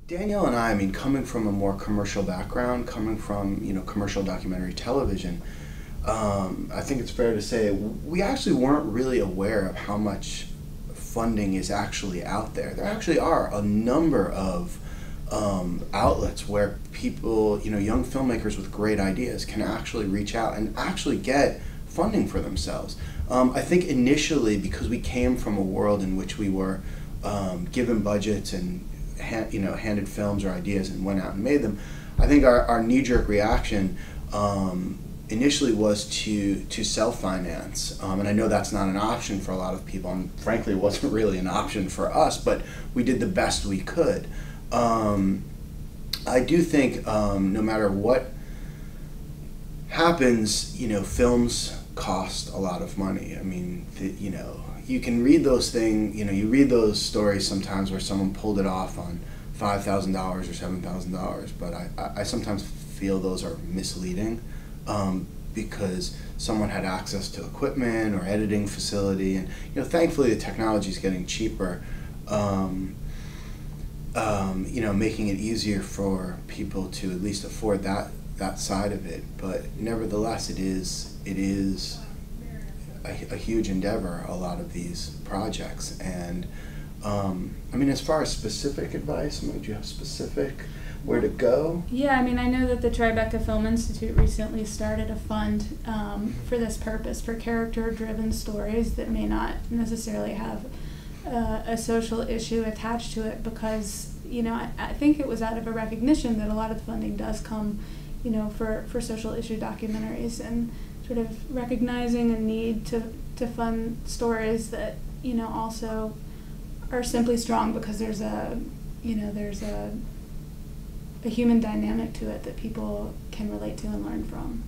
Danielle and I mean, coming from a more commercial background, coming from, commercial documentary television, I think it's fair to say we actually weren't really aware of how much funding is actually out there. There actually are a number of outlets where people, young filmmakers with great ideas can actually reach out and actually get funding for themselves. I think initially, because we came from a world in which we were given budgets and handed films or ideas and went out and made them, I think our knee-jerk reaction initially was to self-finance, and I know that's not an option for a lot of people, and frankly it wasn't really an option for us, but we did the best we could. I do think no matter what happens, films cost a lot of money. I mean, you can read those things, you read those stories sometimes where someone pulled it off on $5,000 or $7,000, but I sometimes feel those are misleading because someone had access to equipment or editing facility, and thankfully the technology is getting cheaper, making it easier for people to at least afford that side of it. But nevertheless, it is a huge endeavor, a lot of these projects. And as far as specific advice, do you have specific where to go? Yeah, I know that the Tribeca Film Institute recently started a fund for this purpose, for character-driven stories that may not necessarily have a social issue attached to it, because I think it was out of a recognition that a lot of the funding does come for social issue documentaries, and sort of recognizing a need to fund stories that also are simply strong because there's a human dynamic to it that people can relate to and learn from.